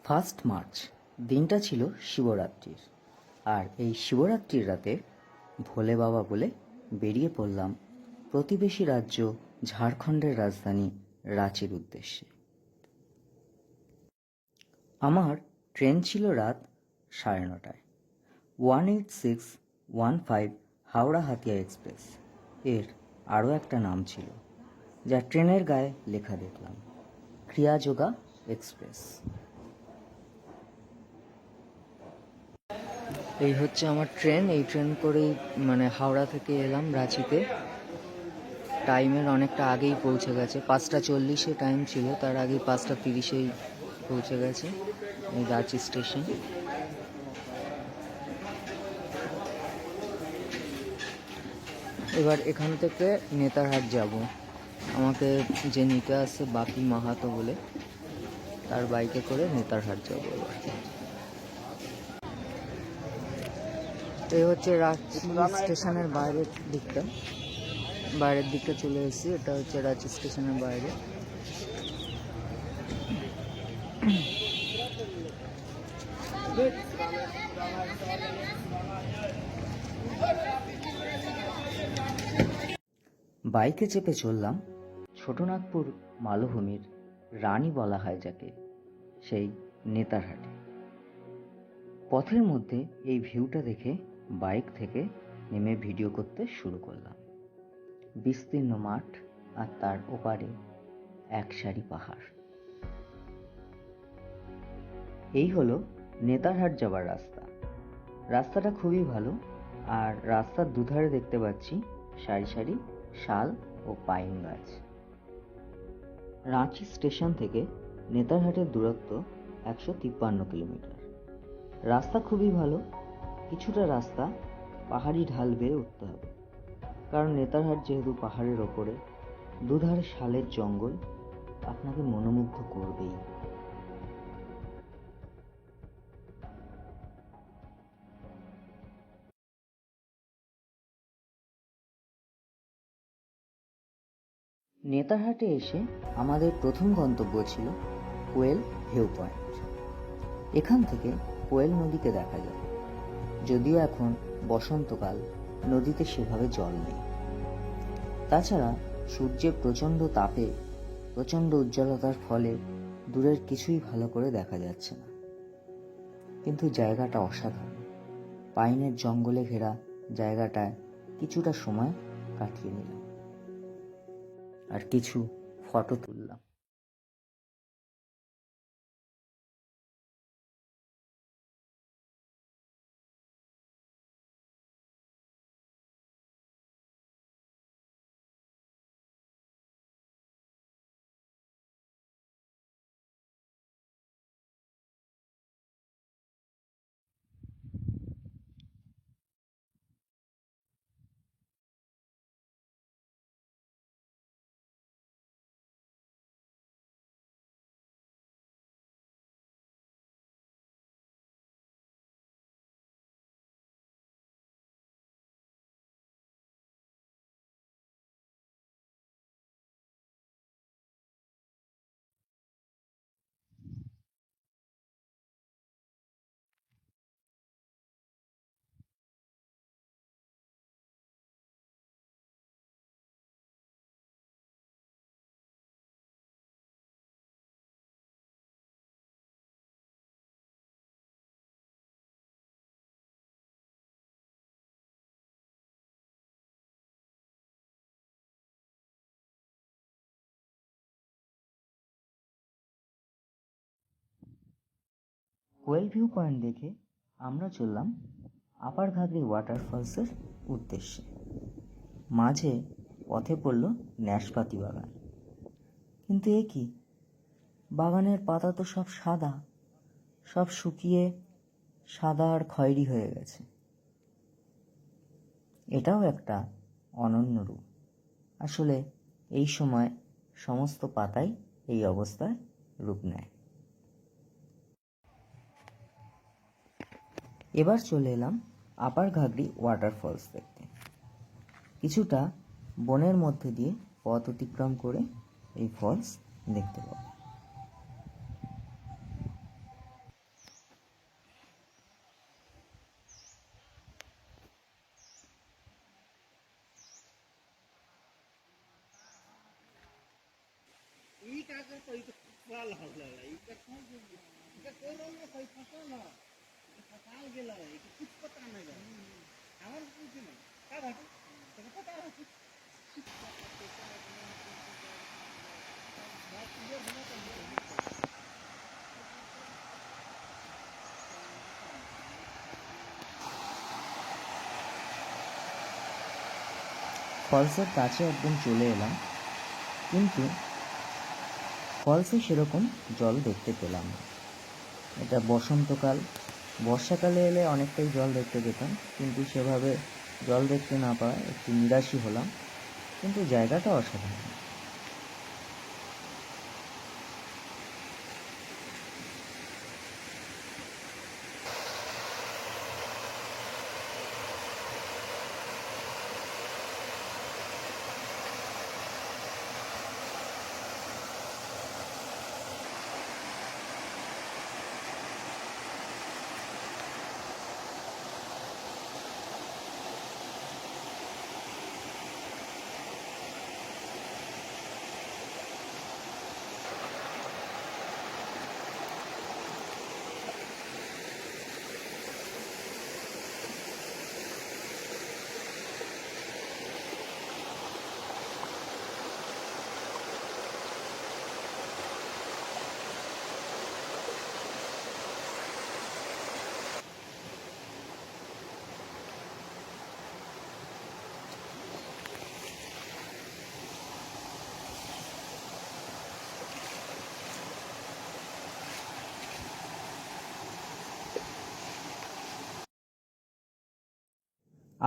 1 March দিনটা ছিল শিবরাত্রির। আর এই শিবরাত্রির রাতে ভোলে বাবা বলে বেরিয়ে পড়লাম প্রতিবেশী রাজ্য ঝাড়খণ্ডের রাজধানী রাঁচির উদ্দেশ্যে। আমার ট্রেন ছিল রাত 9:30টায়, 18615 হাওড়া হাতিয়া এক্সপ্রেস। এর আরও একটা নাম ছিল, যা ট্রেনের গায়ে লেখা দেখলাম, ক্রিয়াযোগা এক্সপ্রেস। এই হচ্ছে আমার ট্রেন। এই ট্রেন করেই হাওড়া থেকে এলাম রাঁচিতে। টাইমের অনেকটা আগেই পৌঁছে গেছে, 5:40 টাইম ছিল, তার আগে 5:30 পৌঁছে গেছে এই রাঁচি স্টেশন। এবার এখান থেকে নেতারহাট যাব। আমাকে যে নিতে আসছে বাপি মাহাতো বলে, তার বাইকে করে নেতারহাট যাব। এবার এই হচ্ছে রাঁচি স্টেশনের বাইরের দিকটা চলে এসেছি। এটা হচ্ছে রাঁচি স্টেশনের বাইরে। বাইকে চেপে চললাম ছোটনাগপুর মালভূমির রানী বলা হয় যাকে, সেই নেতারহাটে। পথের মধ্যে এই ভিউটা দেখে বাইক থেকে নেমে ভিডিও করতে শুরু করলাম। বিস্তীর্ণ মাঠ আর তার ওপারে এক সারি পাহাড়। এই হলো নেতারহাট যাবার রাস্তা। রাস্তাটা খুবই ভালো, আর রাস্তার দুধারে দেখতে পাচ্ছি সারি সারি শাল ও পাইন গাছ। রাঁচি স্টেশন থেকে নেতারহাটের দূরত্ব 153 কিলোমিটার। রাস্তা খুবই ভালো। কিছুটা রাস্তা পাহাড়ি ঢাল বেয়ে উঠতে হবে, কারণ নেতারহাট যেহেতু পাহাড়ের ওপরে, দুধারে শালের জঙ্গল আপনাকে মনোমুগ্ধ করবেই। নেতারহাটে এসে আমাদের প্রথম গন্তব্য ছিল কোয়েল ভিউ পয়েন্ট। এখান থেকে কোয়েল নদীকে দেখা যায়, যদিও এখন বসন্তকাল, নদীতে সেভাবে জল নেই। তাছাড়া সূর্যের প্রচণ্ড তাপে, প্রচণ্ড উজ্জ্বলতার ফলে দূরের কিছুই ভালো করে দেখা যাচ্ছে না। কিন্তু জায়গাটা অসাধারণ। পাইনের জঙ্গলে ঘেরা জায়গাটায় কিছুটা সময় কাটিয়ে নিলাম আর কিছু ফটো তুললাম। কোয়েল ভিউ পয়েন্ট দেখে আমরা চললাম আপার ঘাগরি ওয়াটারফলসের উদ্দেশ্যে। মাঝে পথে পড়ল ন্যাশপাতি বাগান। কিন্তু এ কি, বাগানের পাতা তো সব সাদা, সব শুকিয়ে সাদা আর খয়েরি হয়ে গেছে। এটাও একটা অনন্য রূপ। আসলে এই সময় সমস্ত পাতাই এই অবস্থায় রূপ নেয়। এবার চলে এলাম আপার ঘাগরি ওয়াটারফলস দেখতে। কিছুটা বনের মধ্যে দিয়ে পথ অতিক্রম করে এই ফলস দেখতে পাবো। ফলসের কাছে একদম চলে এলাম, কিন্তু ফলসে সেরকম জল দেখতে পেলাম না। এটা বসন্তকাল, বর্ষাকালে এলে অনেকটাই জল দেখতে পেতাম, কিন্তু সেভাবে জল দেখতে না পাওয়ায় একটু নিরাশই হলাম। কিন্তু জায়গাটা অসাধারণ।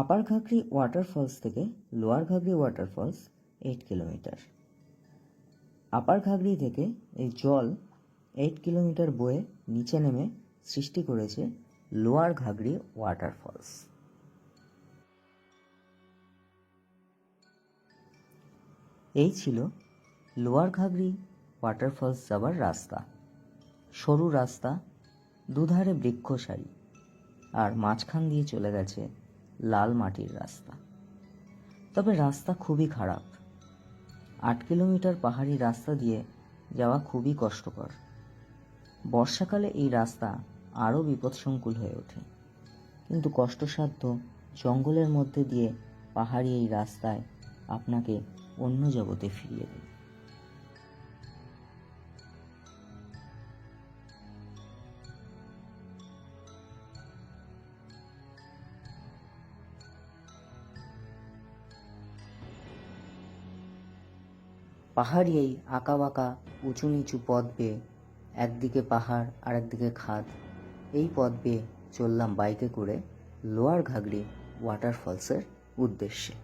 আপার ঘাগরি ওয়াটারফলস থেকে লোয়ার ঘাগরি ওয়াটারফলস 8 কিলোমিটার। আপার ঘাগরি থেকে এই জল 8 কিলোমিটার বয়ে নিচে নেমে সৃষ্টি করেছে লোয়ার ঘাগরি ওয়াটারফলস। এই ছিল লোয়ার ঘাগরি ওয়াটারফলস যাবার রাস্তা। সরু রাস্তা, দুধারে বৃক্ষসারি, আর মাঝখান দিয়ে চলে গেছে লাল মাটির রাস্তা। তবে রাস্তা খুবই খারাপ। 8 কিলোমিটার পাহাড়ি রাস্তা দিয়ে যাওয়া খুবই কষ্টকর। বর্ষাকালে এই রাস্তা আরও বিপদসংকুল হয়ে ওঠে, কিন্তু কষ্টসাধ্য জঙ্গলের মধ্যে দিয়ে পাহাড়ি এই রাস্তায় আপনাকে অন্য জগতে ফিরিয়ে দেবে। পাহাড়ি এই আঁকাবাঁকা উঁচু নিচু পথ বেয়ে, একদিকে পাহাড় আর একদিকে খাদ, এই পথ বেয়ে চললাম বাইকে করে লোয়ার ঘাগরি ওয়াটারফলসের উদ্দেশ্যে।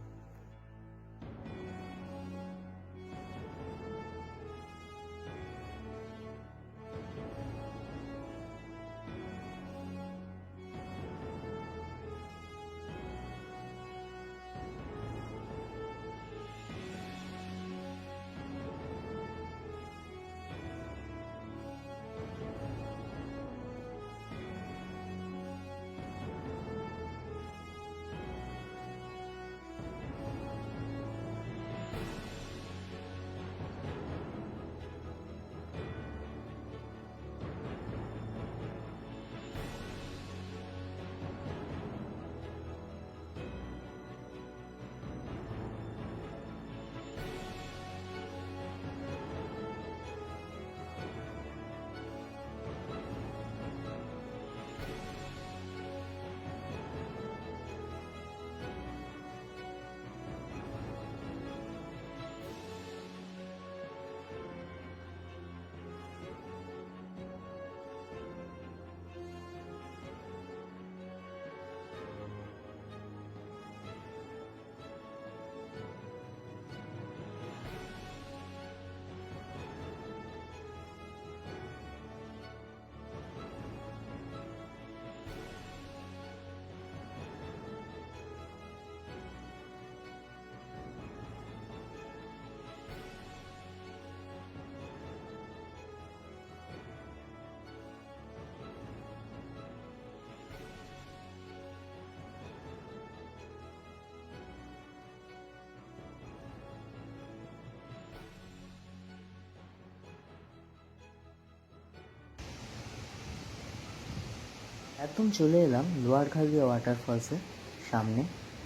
একদম চলে এলাম লোয়ার ঘাগরি ওয়াটারফলসের সামনে।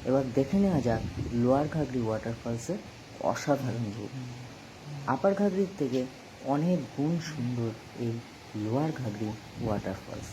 এবার দেখে নেওয়া যাক লোয়ার ঘাগরি ওয়াটারফলসের অসাধারণ রূপ। আপার ঘাগরির থেকে অনেক গুণ সুন্দর এই লোয়ার ঘাগরি ওয়াটারফলস।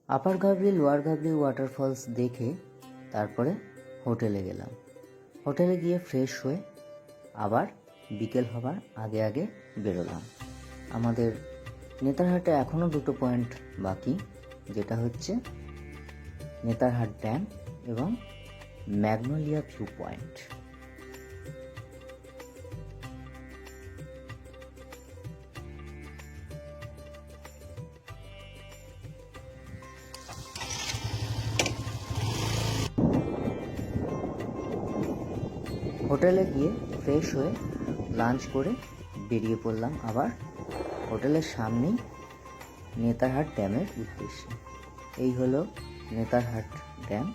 আপার ঘাগরি লোয়ার ঘাগরি ওয়াটারফলস দেখে তারপরে হোটেলে গেলাম। হোটেলে গিয়ে ফ্রেশ হয়ে আবার বিকেল হবার আগে আগে বেরোলাম। আমাদের নেতারহাটে এখনও দুটো পয়েন্ট বাকি, যেটা হচ্ছে নেতারহাট ড্যাম এবং ম্যাগনোলিয়া ভিউ পয়েন্ট। হোটেলে গিয়ে ফ্রেশ হয়ে লাঞ্চ করে বেরিয়ে পড়লাম আবার হোটেলের সামনেই নেতারহাট ড্যামের উদ্দেশ্যে। এই হলো নেতারহাট ড্যাম।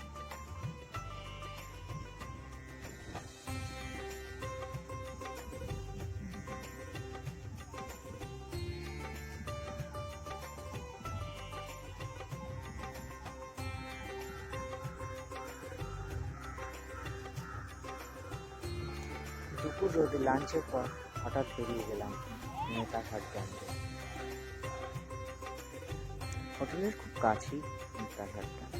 দুপুর রোদে লাঞ্চের পর হঠাৎ বেরিয়ে গেলাম নেতারহাট ক্যাম্পে। হোটেলের খুব কাছেই নেতারহাট ক্যাম্প।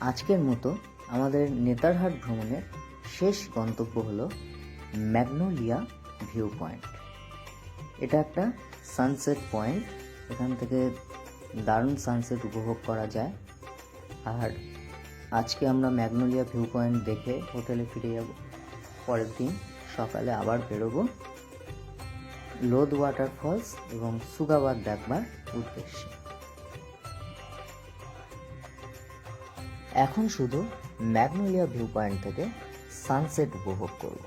আজকের মতো আমাদের নেতারহাট ভ্রমণের শেষ গন্তব্য হলো ম্যাগনোলিয়া ভিউ পয়েন্ট। এটা একটা সানসেট পয়েন্ট। এখান থেকে দারুণ সানসেট উপভোগ করা যায়। আর আজকে আমরা ম্যাগনোলিয়া ভিউ পয়েন্ট দেখে হোটেলে ফিরে যাব। পরের দিন সকালে আবার বেরোবো লোদ ওয়াটারফলস এবং সুগাবাদ দেখবার উদ্দেশ্যে। এখন শুধু ম্যাগনোলিয়া ভিউ পয়েন্ট থেকে সানসেট উপভোগ করব।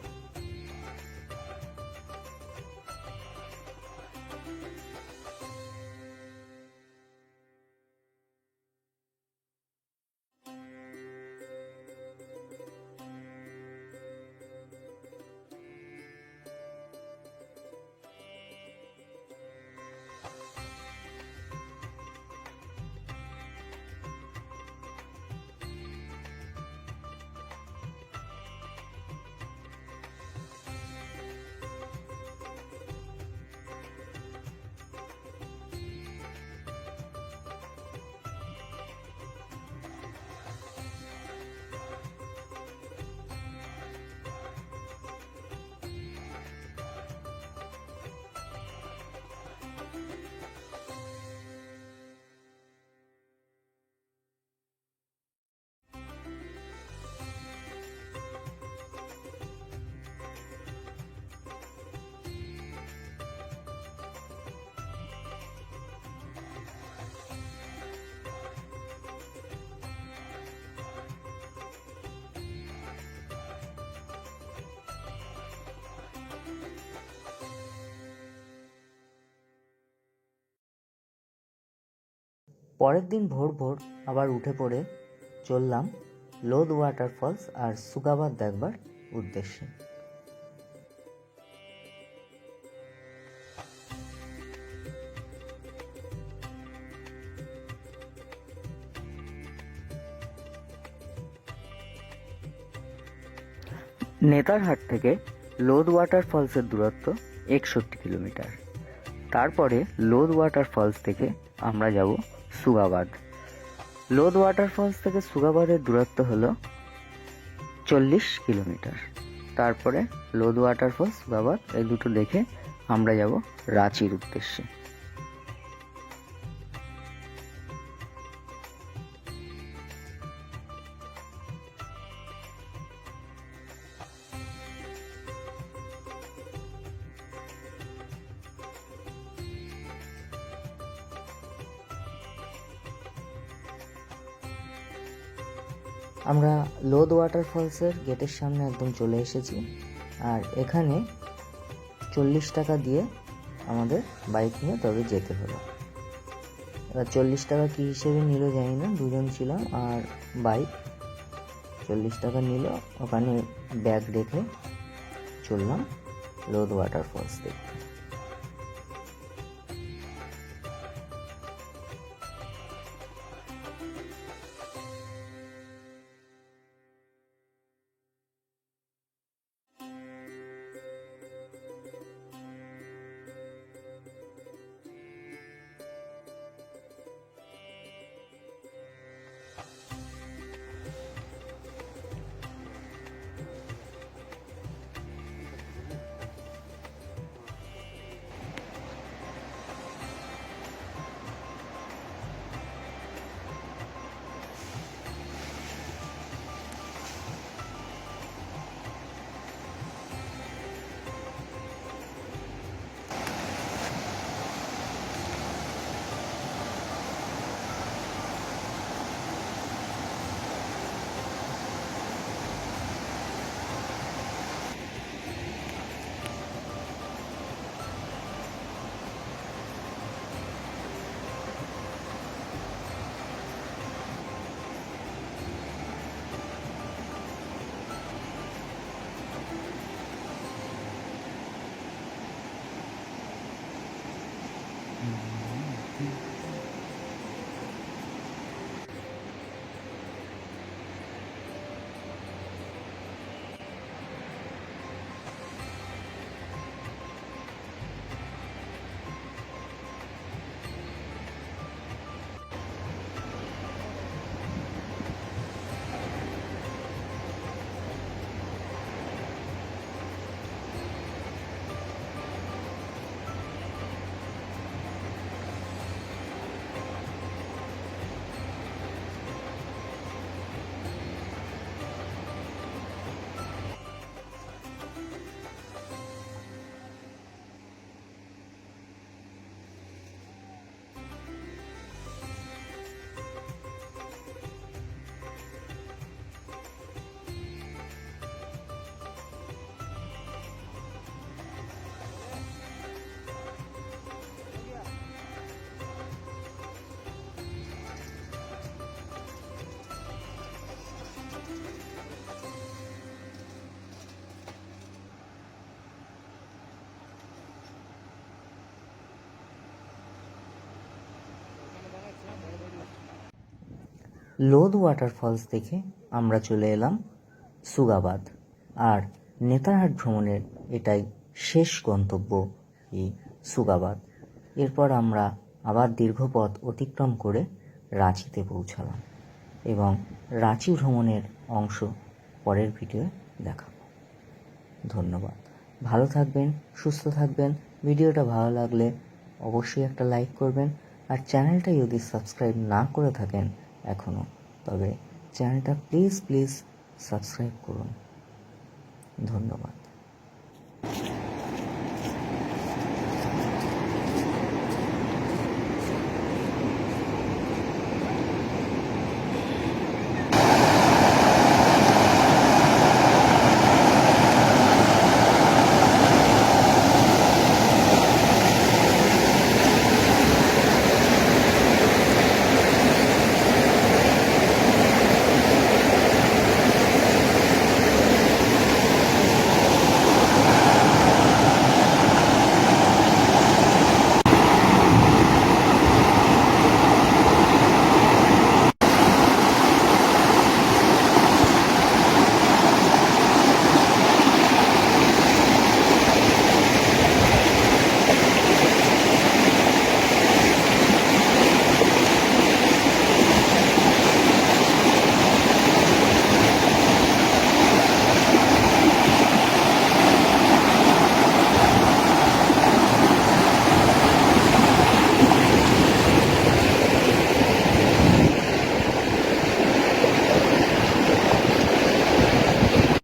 পরের দিন ভোর ভোর আবার উঠে পড়ে চললাম লোদ ওয়াটারফলস আর সুগাবাদ দেখবার উদ্দেশ্যে। নেতারহাট থেকে লোদ ওয়াটারফলসের দূরত্ব 61 কিলোমিটার। তারপরে লোদ ওয়াটারফলস থেকে আমরা যাব সুগাবাদ। লোদ ওয়াটারফলস থেকে সুগাবাদের দূরত্ব হলো 40 কিলোমিটার। তারপরে লোদ ওয়াটারফলস, সুগাবাদ এই দুটো দেখে আমরা যাব রাঁচির উদ্দেশ্যে। আমরা লোদ ওয়াটারফলসের গেটের সামনে একদম চলে এসেছি। আর এখানে 40 টাকা দিয়ে আমাদের বাইক নিয়ে তবে যেতে হলো। এবার 40 টাকা কী হিসেবে নিল জানি না, দুজন ছিলাম আর বাইক 40 টাকা নিল। ওখানে ব্যাগ রেখে চললাম লোদ ওয়াটারফলস দেখতে। লোধ ওয়াটারফলস দেখে আমরা চলে এলাম সুগাবাদ। আর নেতারহাট ভ্রমণের এটাই শেষ গন্তব্য, এই সুগাবাদ। এরপর আমরা আবার দীর্ঘ পথ অতিক্রম করে রাঁচিতে পৌঁছালাম এবং রাঁচি ভ্রমণের অংশ পরের ভিডিওয়ে দেখাবো। ধন্যবাদ। ভালো থাকবেন, সুস্থ থাকবেন। ভিডিওটা ভালো লাগলে অবশ্যই একটা লাইক করবেন। আর চ্যানেলটা যদি সাবস্ক্রাইব না করে থাকেন এখনও, তবে চ্যানেলটা প্লিজ সাবস্ক্রাইব করুন। ধন্যবাদ।